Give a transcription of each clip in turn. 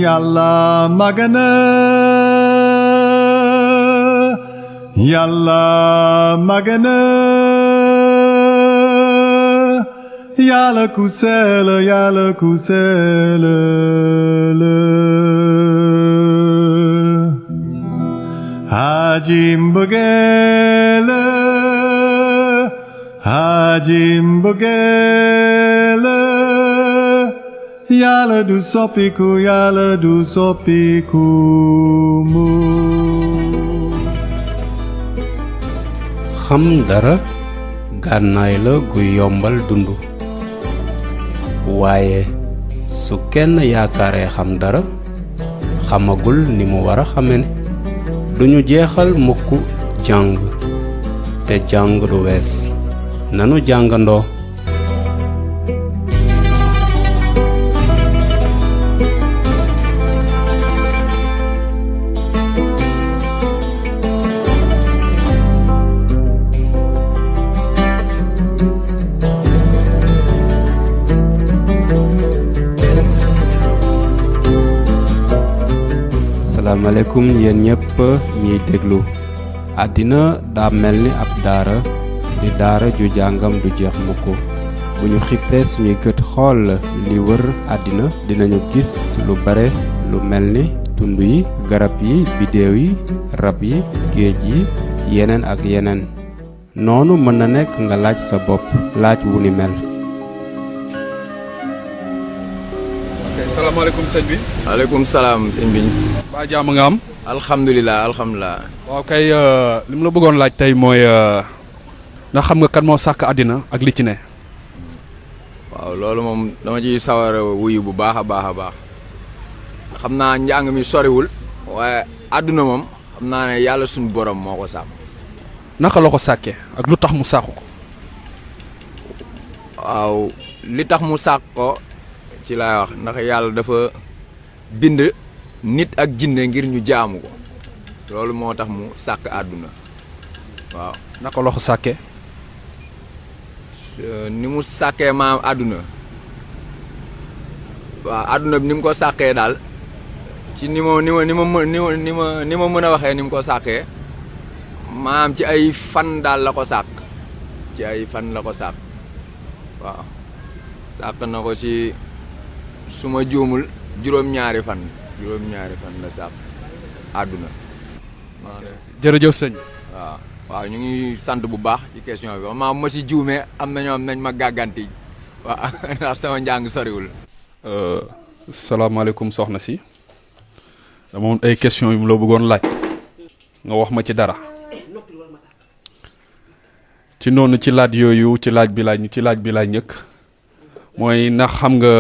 Yàlla magana Yàlla magana Yàlla ku sell Yàlla ku sell aji mbëggeel Yàlla du soppiku Yàlla du soppiku mu xam dara gànnaay la gu yombal dund waaye su kenn yaakaaree xam dara xamagul ni mu war a xame ne duñu jeexal mukk jàng te jàng du wees nanu jàngandoo asalaamaaleykum yéen ñëpp ñiy déglu àddina daa mel ni ab daara di daara ju jàngam du jeex mukk bu ñu xippee suñuy gët xool li wër àddina dinañu gis lu bare lu mel ni tund yi garab yi biddeew yi rab yi géej yi yeneen ak yeneen noonu mën na nekk nga laaj sa bopp laaj wu ni mel. salaamaaleykum sëñ bi. waaleykum salaam sëñ bi. ba jàmm nga am. alhamdulilah. waaw kay li mu la bëggoon laaj tey mooy ndax xam nga kan moo sàkk àddina ak li ci ne. waaw loolu moom dama ciy sawar a wuyu bu baax a baax xam naa njàng mi soriwul waaye àdduna moom xam naa ne yàlla suñu borom moo ko sàkk. naka la ko sàkkee ak lu tax mu sàkk ko. waaw li tax mu sàkk ko ci laay wax ndax yàlla dafa bind nit ak jinne ngir ñu jaamu ko loolu moo tax mu sàkk àdduna waaw. naka la ko sàkkee. ni mu sàkkee maam àdduna waaw àdduna bi ni mu ko sàkkee daal ci ni ma mën a waxee ni mu ko sàkkee maam ci ay fan daal la ko sàkk ci ay fan la ko sàkk waaw sàkk na ko ci suma juumul juróom-ñaari fan la sàkk àdduna. jërëjëf sëñ. waaw ñu ngi sant bu baax ci question bi ma si juumee am na ñoom nañ ma gàgganti waaw ndax sama njàng soriwul. salaamaaleykum soxna si dama woon ay question yu mu la bëggoon laaj nga wax ma ci dara ci noonu ci laaj yooyu ci laaj bi laaj njëkk mooy ndax xam nga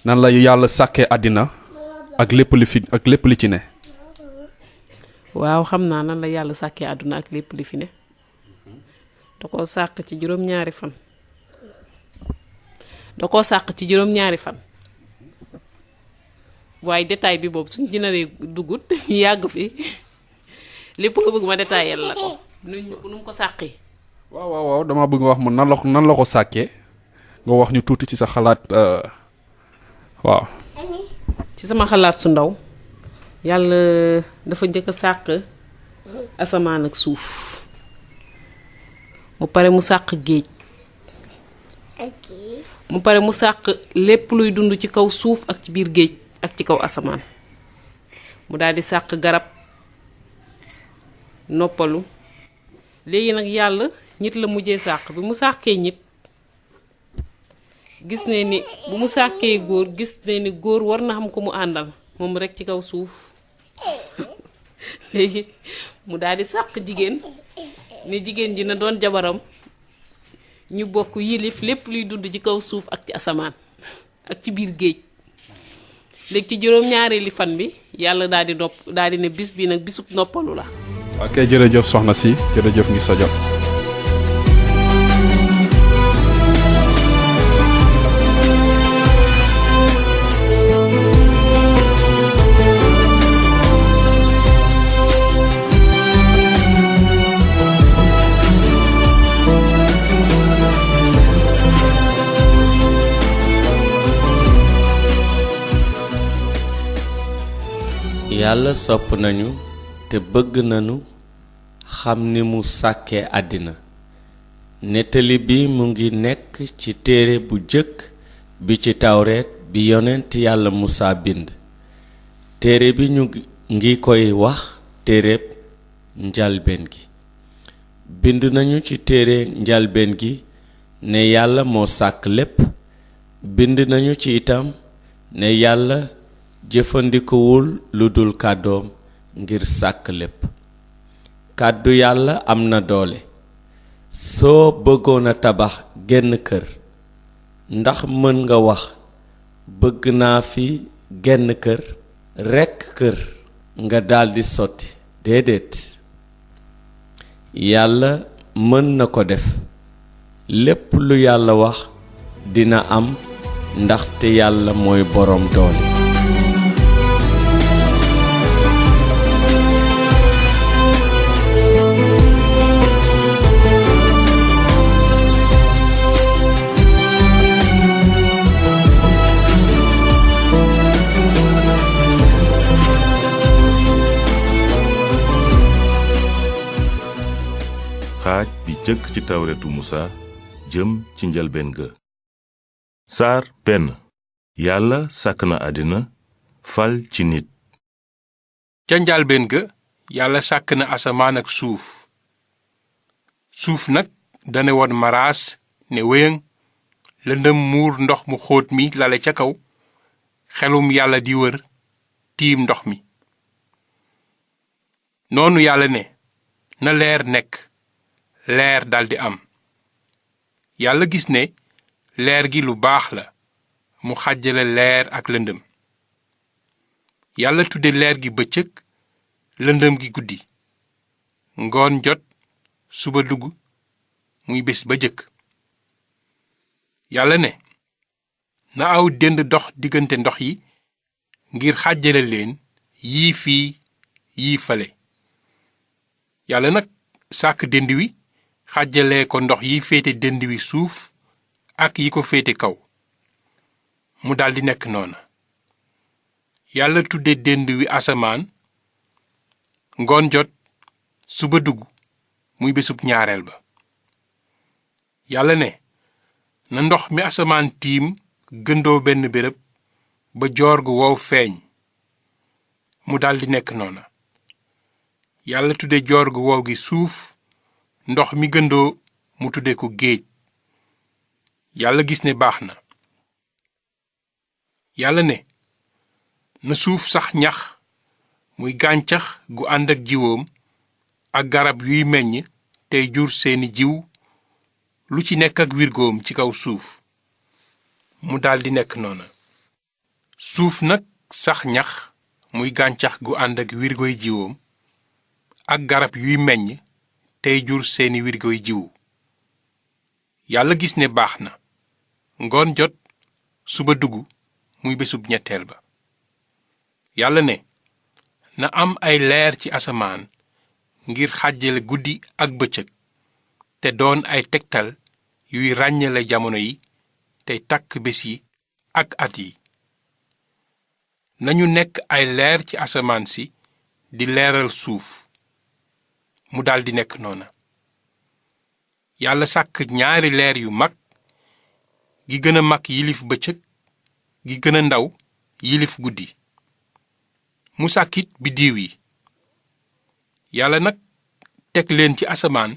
nan la yàlla sàkkee àddina ak lépp li ci ne. waaw xam naa nan la yàlla sàkkee àdduna ak lépp li fi ne da koo sàkk ci juróom-ñaari fan waaye détail bi boobu suñ dinaree duggut ñu yàgg fi lépp nga bëgg ma détaillé la ko nu mu ko sàkkee. waaw dama bëgg nga wax ma nan la ko sàkkee nga wax ñu tuuti ci sa xalaat waaw. ci sama xalaat su ndaw yàlla dafa njëkk a sàkk asamaan ak suuf mu pare mu sàkk géej mu pare mu sàkk lépp luy dund ci kaw suuf ak ci biir géej ak ci kaw asamaan mu daal di sàkk garab noppalu léegi nag yàlla nit la mujjee sàkk bi mu sàkkee nit gis ne ni bu mu sàkkee góor gis ne ni góor war na xam ko mu àndal moom rek ci kaw suuf léegi mu daal di sàkk jigéen ne jigéen ji na doon jabaram ñu bokk yilif lépp luy dund ci kaw suuf ak ci asamaan ak ci biir géej léegi ci juróom-ñaareeli fan bi yàlla daal di ne bis bi nag bisub noppalu la. ok jërëjëf soxna si jërëjëf ngi sa jot. yàlla sopp nañu te bëgg nañu xam ni mu sàkke àddina. nettali bi mu ngi nekk ci téere bu jëkk bi ci tawreet bi yonent yàlla musa bind. téere bi ñu ngi koy wax téereb njalbeen gi. bind nañu ci téere njalbeen gi ne yàlla moo sàkk lépp. bind nañu ci itam ne yàlla jëfandikuwul lu dul kàddoom ngir sàkk lépp. kàddu yàlla am na doole. soo bëggoon a tabax genn kër ndax mën nga wax bëgg naa fi genn kër rekk kër nga daldi sotti? déedéet. yàlla mën na ko def. lépp lu yàlla wax dina am ndaxte yàlla mooy boroom doole. xaaj bi jëkk ci tawretu musa jëm ci njalbeen ga. saar benn. yàlla sàkk na àddina fal ci nit. ca njalbeen ga yàlla sàkk na asamaan ak suuf. suuf nag dane woon maraas ne wéyëŋ, lëndëm muur ndox mu xóot mi lale ca kaw, xelum yàlla di wër tiim ndox mi. noonu yàlla ne na leer nekk, leer daldi am. yàlla gis ne leer gi lu baax la, mu xàjjale leer ak lëndëm. yàlla tudde leer gi bëccëg, lëndëm gi guddi. ngoon jot, suba dugg, muy bés ba jëkk. yàlla ne na aw dënd dox diggante ndox yi ngir xàjjale leen, yii fii yii fale. yàlla nag sàkk dënd wi xàjjalee ko ndox yi féete dënd wi suuf ak yi ko féete kaw. mu daldi nekk noona. yàlla tudde dënd wi asamaan. ngoon jot, suba dugg, muy bésub ñaareel ba. yàlla ne na ndox mi asamaan tiim gëndoo benn béréb ba joor gu wow feeñ. mu daldi nekk noona. yàlla tudde joor gu wow gi suuf, ndox mi gëndoo mu tudde ko géej. yàlla gis ne baax na. yàlla ne na suuf sax ñax, muy gàncax gu ànd ak jiwoom, ak garab yuy meññ tey jur seeni jiw, lu ci nekk ak wirgoom ci kaw suuf. mu daldi nekk noona. suuf nag sax ñax, muy gàncax gu ànd ak wirgoy jiwoom, ak garab yuy meññ tey jur seeni wirgoy jiwu. yàlla gis ne baax na. ngoon jot, suba dugg, muy bésub ñetteel ba. yàlla ne na am ay leer ci asamaan ngir xàjjale guddi ak bëccëg, te doon ay tegtal yuy ràññale jamono yi tey takk bés yi ak at yi. nañu nekk ay leer ci asamaan si di leeral suuf. mu daldi nekk noona. yàlla sàkk ñaari leer yu mag, gi gën a mag yilif bëccëg, gi gën a ndaw yilif guddi. mu sàkkit biddiiw yi. yàlla nag teg leen ci asamaan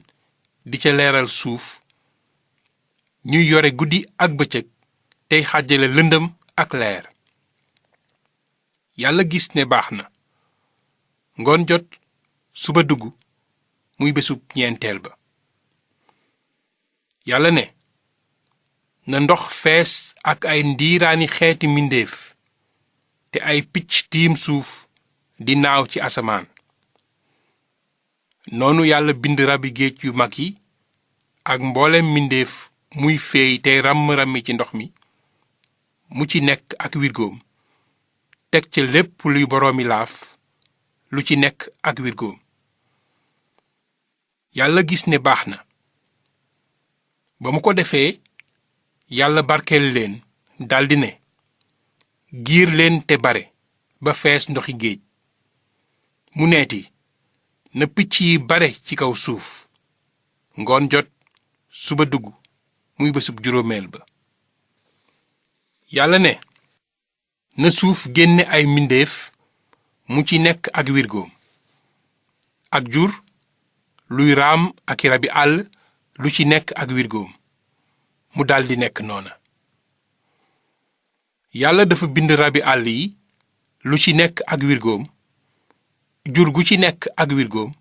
di ca leeral suuf, ñuy yore guddi ak bëccëg tey xàjjale lëndëm ak leer. yàlla gis ne baax na. ngoon jot, suba dugg, muy bésub ñeenteel ba. yàlla ne na ndox fees ak ay ndiiraani xeeti mbindéef, te ay picc tiim suuf di naaw ci asamaan. noonu yàlla bind rabi géej yu mag yi ak mboolem mbindéef muy feey tey ràmm-ràmmi ci ndox mi, mu ci nekk ak wirgoom, teg ca lépp luy boroomi laaf, lu ci nekk ak wirgoom. yàlla gis ne baax na. ba mu ko defee, yàlla barkeel leen, daldi ne giir leen te bare ba fees ndoxi géej. mu neeti na picc yi bare ci kaw suuf. ngoon jot suba dugg muy bésub juróomeel ba. yàlla ne na suuf génne ay mbindeef mu ci nekk ak wirgoom, ak jur luy raam ak rabi àll lu ci nekk ak wirgoom, mu daldi nekk noona. yàlla dafa bind rabi àll yi lu ci nekk ak wirgoom, jur gu ci nekk ak wirgoom,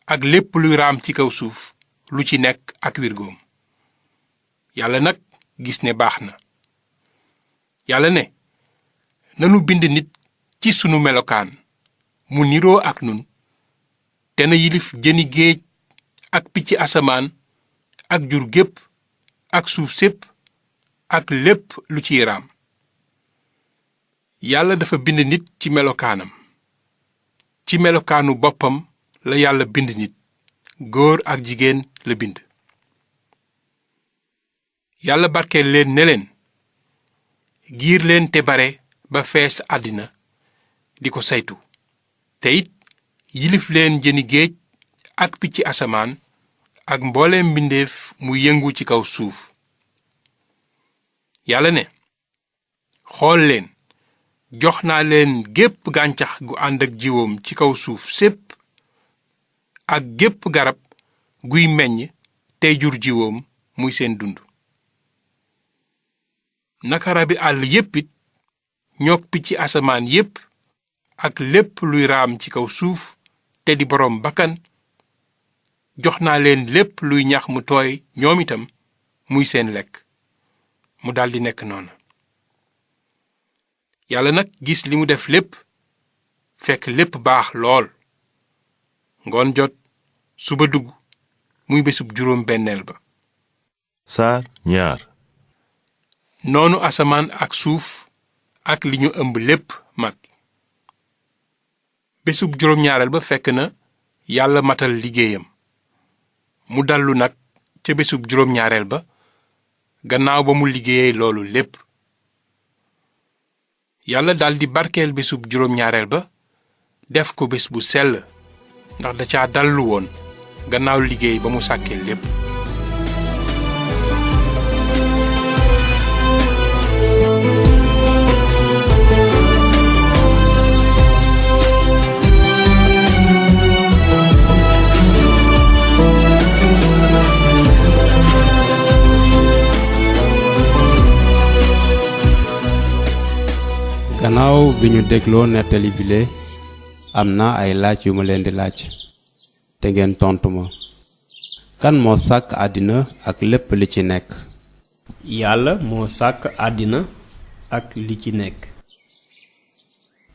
ak lépp luy raam ci kaw suuf lu ci nekk ak wirgoom. yàlla nag gis ne baax na. yàlla ne nanu bind nit ci sunu melokaan mu niroo ak nun, te na yilif jëni géej ak picc asamaan ak jur gépp ak suuf sépp ak lépp lu ciy raam. yàlla dafa bind nit ci melokaanam, ci melokaanu boppam la yàlla bind nit, góor ak jigéen la bind. yàlla barkeel leen ne leen giir leen te bare ba fees àddina di ko saytu, te it yilif leen jëni géej ak picc asamaan ak mbooleem mbindeef mu yëngu ci kaw suuf. yàlla ne xool leen, jox naa leen gépp gàncax gu ànd ak jiwoom ci kaw suuf sépp, ak gépp garab guy meññ tey jur jiwoom muy seen dund. naka rabi àll yépp it ñoog picc asamaan yépp ak lépp luy raam ci kaw suuf te di boroom bakkan, jox naa leen lépp luy ñax mu tooy ñoom itam muy seen lekk, mu daldi nekk noona. yàlla nag gis li mu def lépp, fekk lépp baax lool. ngoon jot suba dugg muy bésub juróom benneel ba. saar ñaar. noonu asamaan ak suuf ak li ñu ëmb lépp mat. bésub juróom-ñaareel ba fekk na yàlla matal liggéeyam, mu dallu nag ca bésub juróom-ñaareel ba gannaaw ba mu liggéeyee loolu lépp. yàlla daldi barkeel bésub juróom-ñaareel ba def ko bés bu sell, ndax da caa dallu woon gannaaw liggéey ba mu sàkkee lépp. gannaaw bi ñu dégloo nettali bile am na ay laaj yu ma leen di laaj te ngeen tontu ma. kan moo sàkk àddina ak lépp li ci nekk? yàlla moo sàkk àddina ak li ci nekk.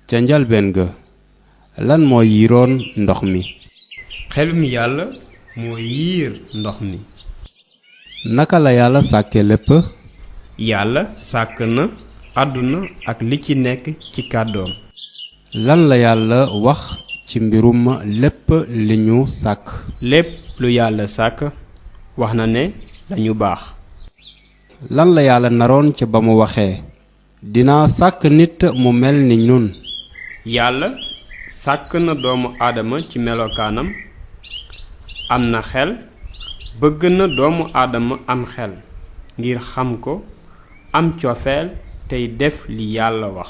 ca njalbeen ga lan moo yiiroon ndox mi? xelum yàlla moo yiir ndox mi. naka la yàlla sàkke lépp? yàlla sàkk na àdduna ak li ci nekk ci kàddoom. lan la yàlla wax ci mbirum lépp li ñu sàkk? lépp lu yàlla sàkk wax na ne dañu baax. lan la yàlla naroon ca ba mu waxee dinaa sàkk nit mu mel ni ñun? yàlla sàkk na doomu aadama ci melokaanam, am na xel, bëgg na doomu aadama am xel ngir xam ko, am cofeel tey def li yàlla wax.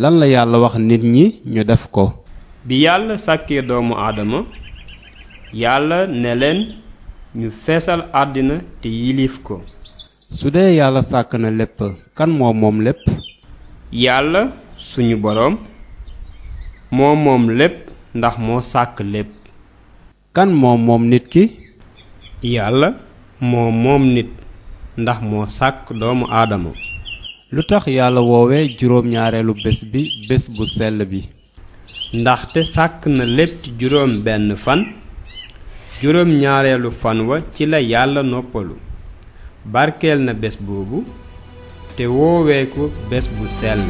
lan la yàlla wax nit ñi ñu def ko? bi yàlla sàkkee doomu aadama, yàlla ne leen ñu feesal àddina te yilif ko. su dee yàlla sàkk na lépp, kan moo moom lépp? yàlla suñu boroom moo moom lépp ndax moo sàkk lépp. kan moo moom nit ki? yàlla moo moom nit ndax moo sàkk doomu aadama. lu tax yàlla woowe juróom-ñaareelu bés bi bés bu sell bi? ndaxte sàkk na lépp ci juróom benn fan, juróom-ñaareelu fan wa ci la yàlla noppalu, barkeel na bés boobu te woowee ko bés bu sell.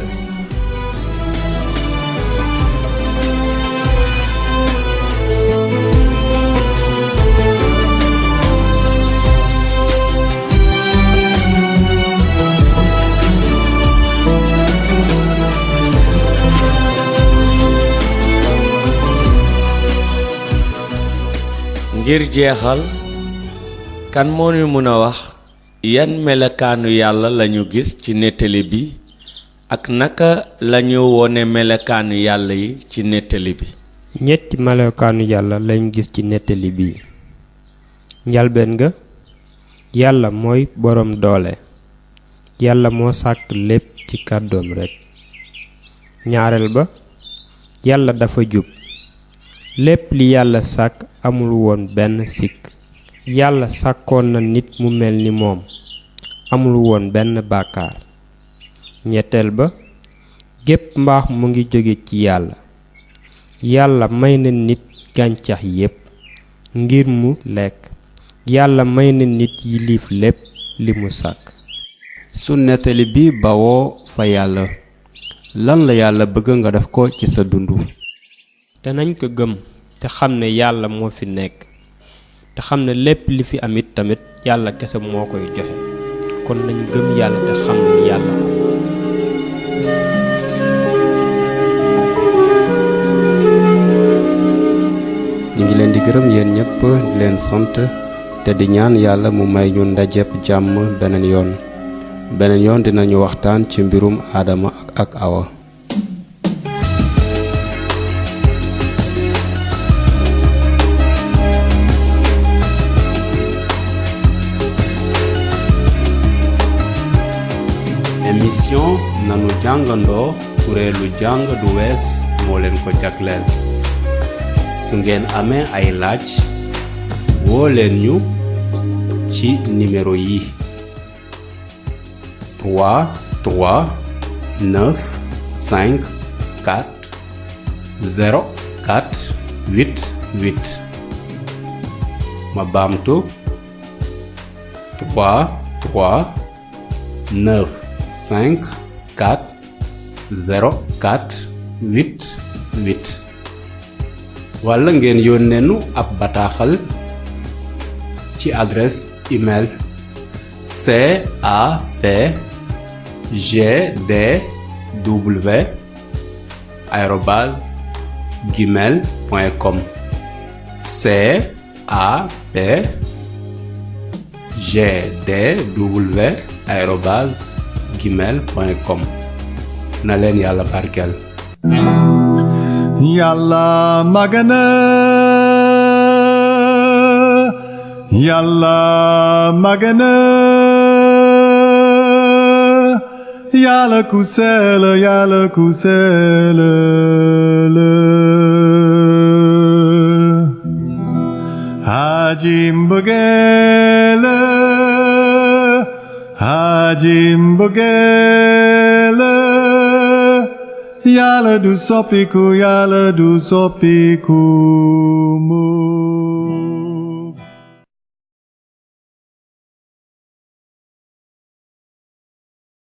ngir jeexal kan moo ñu mën a wax yan melokaanu yàlla lañu gis ci nettali bi ak naka lañu wone melokaanu yàlla yi ci nettali bi. ñetti melokaanu yàlla lañu gis ci nettali bi. njalbeen ga yàlla mooy boroom doole. yàlla moo sàkk lépp ci kàddoom rekk. ñaareel ba yàlla dafa jub. lépp li yàlla sàkk amul woon benn sikk. yàlla sàkkoon na nit mu mel ni moom amul woon benn bàkkaar. ñetteel ba gépp mbaax mu ngi jóge ci yàlla. yàlla may na nit gàncax yépp ngir mu lekk. yàlla may na nit yilif lépp li mu sàkk. su nettali bi bawoo fa yàlla lan la yàlla bëgg nga def ko ci sa dund. danañ ko gëm te xam ne yàlla moo fi nekk te xam ne lépp li fi amit tamit yàlla kese moo koy joxe kon nañu gëm yàlla te xam ne yàlla ñu ngi leen di gërëm yéen ñëpp di leen sant te di ñaan yàlla mu may ñu ndajeb jàmm beneen yoon dinañu waxtaan ci mbirum Aadama ak Awa. émission nanu jàngandoo kuréelu jàng du wees moo leen ko jagleel su ngeen amee ay laaj woo leen ñu ci numéro yi 339540488 ma baamtu 339540488 walla ngeen yónnee nu ab bataaxal ci adresse email capgdw@gmail.com capgdw@gmail.com na leen yàlla barkeel. Yàlla magana Yàlla magana Yàlla ku sell Yàlla ku sell Aji mbëggeel Aji mbëggeel Yàlla du soppiku Yàlla du soppiku